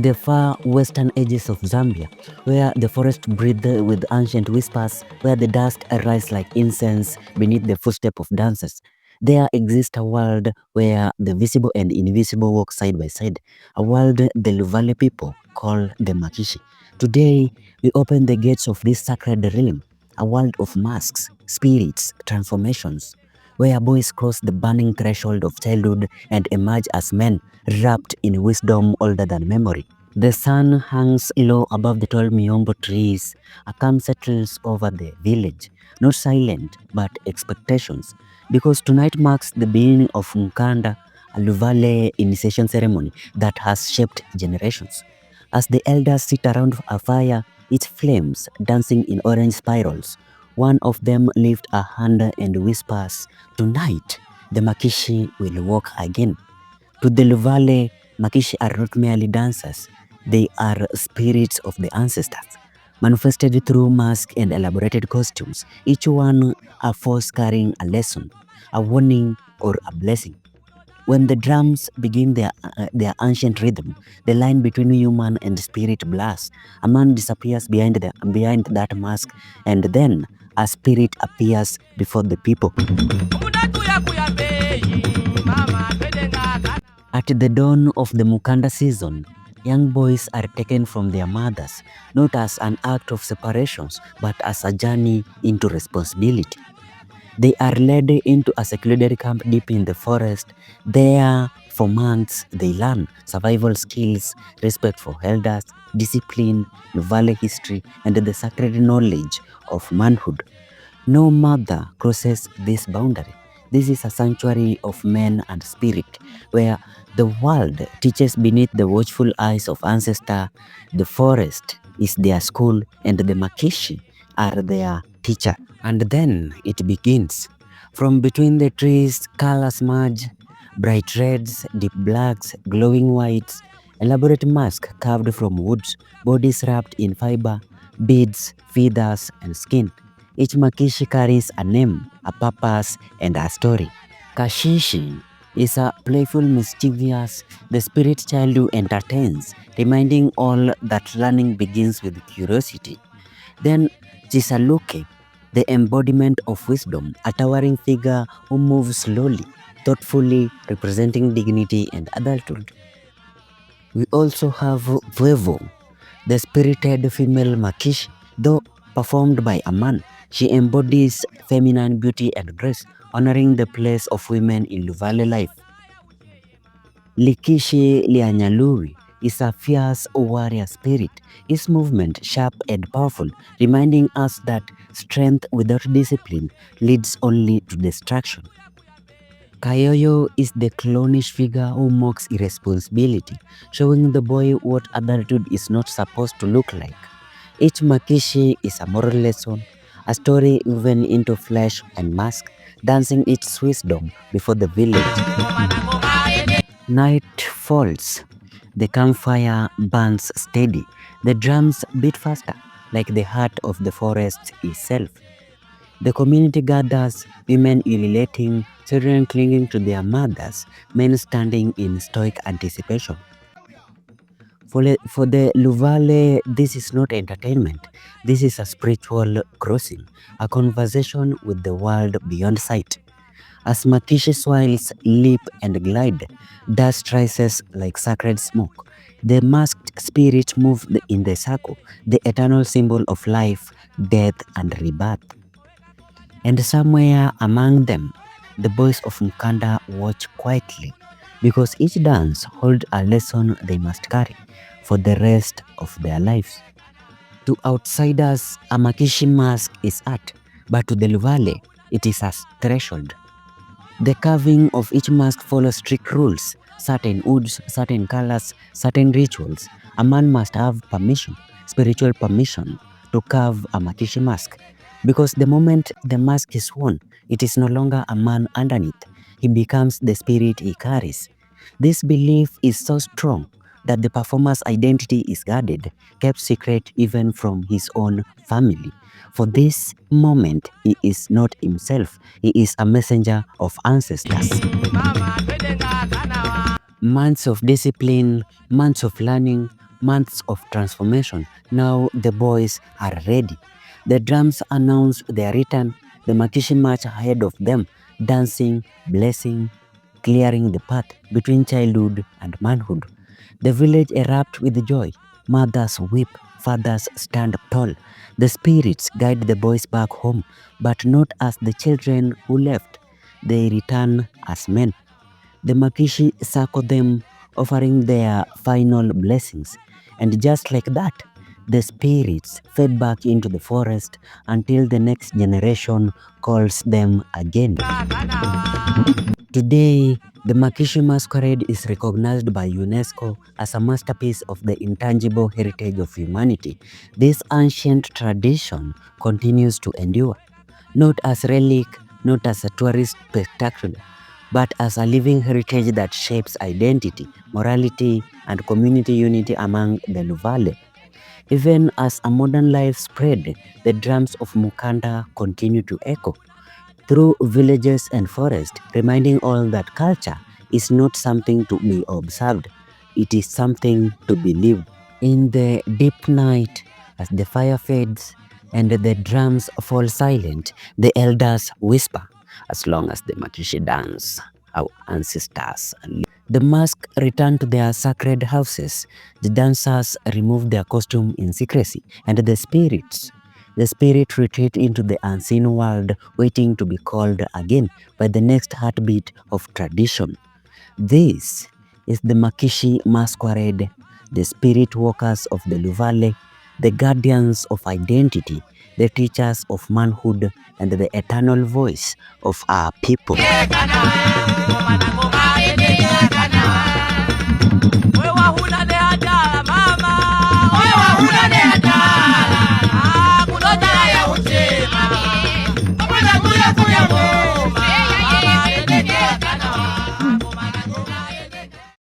the far western edges of Zambia, where the forest breathes with ancient whispers, where the dust rises like incense beneath the footsteps of dancers, there exists a world where the visible and invisible walk side by side, a world the LUVALE people call the Makishi. Today, we open the gates of this sacred realm, a world of masks, spirits, transformations, where boys cross the burning threshold of childhood and emerge as men wrapped in wisdom older than memory. The sun hangs low above the tall miombo trees. A calm settles over the village, not silent but expectations, because tonight marks the beginning of Nkanda, a LUVALE initiation ceremony that has shaped generations. As the elders sit around a fire, its flames dancing in orange spirals, one of them lifts a hand and whispers, "Tonight, the Makishi will walk again." To the LUVALE, Makishi are not merely dancers, they are spirits of the ancestors, manifested through masks and elaborated costumes, each one a force carrying a lesson, a warning, or a blessing. When the drums begin their ancient rhythm, the line between human and spirit blurs. A man disappears behind that mask, and then a spirit appears before the people. At the dawn of the Mukanda season, young boys are taken from their mothers, not as an act of separation, but as a journey into responsibility. They are led into a secluded camp deep in the forest. There, for months, they learn survival skills, respect for elders, discipline, LUVALE history, and the sacred knowledge of manhood. No mother crosses this boundary. This is a sanctuary of men and spirit, where the world teaches beneath the watchful eyes of ancestors. The forest is their school, and the Makishi are their teacher. And then it begins. From between the trees, colors merge, bright reds, deep blacks, glowing whites, elaborate masks carved from woods, bodies wrapped in fiber, beads, feathers, and skin. Each Makishi carries a name, a purpose, and a story. Kashishi is a playful, mischievous, the spirit child who entertains, reminding all that learning begins with curiosity. Then Chisaluke, the embodiment of wisdom, a towering figure who moves slowly, thoughtfully, representing dignity and adulthood. We also have Vuevo, the spirited female Makishi, though performed by a man. She embodies feminine beauty and grace, honoring the place of women in LUVALE life. Likishi Lianyaluri is a fierce warrior spirit, his movement sharp and powerful, reminding us that strength without discipline leads only to destruction. Kayoyo is the clownish figure who mocks irresponsibility, showing the boy what adulthood is not supposed to look like. Each Makishi is a moral lesson, a story woven into flesh and mask, dancing its wisdom before the village. Night falls. The campfire burns steady. The drums beat faster, like the heart of the forest itself. The community gathers, women ululating, children clinging to their mothers, men standing in stoic anticipation. For the LUVALE, this is not entertainment. This is a spiritual crossing, a conversation with the world beyond sight. As Makishi swirls, leap, and glide, dust rises like sacred smoke. The masked spirits move in the circle, the eternal symbol of life, death, and rebirth. And somewhere among them, the boys of Mkanda watch quietly, because each dance holds a lesson they must carry for the rest of their lives. To outsiders, a Makishi mask is art, but to the LUVALE, it is a threshold. The carving of each mask follows strict rules, certain woods, certain colors, certain rituals. A man must have permission, spiritual permission, to carve a Makishi mask. Because the moment the mask is worn, it is no longer a man underneath. He becomes the spirit he carries. This belief is so strong that the performer's identity is guarded, kept secret even from his own family. For this moment, he is not himself. He is a messenger of ancestors. Months of discipline, months of learning, months of transformation. Now the boys are ready. The drums announce their return. The Makishi march ahead of them, dancing, blessing, clearing the path between childhood and manhood. The village erupts with joy. Mothers weep, fathers stand tall. The spirits guide the boys back home, but not as the children who left. They return as men. The Makishi circle them, offering their final blessings. And just like that, the spirits fade back into the forest until the next generation calls them again. Today, the Makishi masquerade is recognized by UNESCO as a masterpiece of the intangible heritage of humanity. This ancient tradition continues to endure, not as relic, not as a tourist spectacle, but as a living heritage that shapes identity, morality, and community unity among the LUVALE. Even as a modern life spread, the drums of Mukanda continue to echo through villages and forests, reminding all that culture is not something to be observed, it is something to be lived. In the deep night, as the fire fades and the drums fall silent, the elders whisper, as long as the Makishi dance, our ancestors. The masks return to their sacred houses. The dancers remove their costume in secrecy, and the spirit retreat into the unseen world, waiting to be called again by the next heartbeat of tradition. This is the Makishi masquerade, the spirit walkers of the LUVALE, the guardians of identity, the teachers of manhood, and the eternal voice of our people.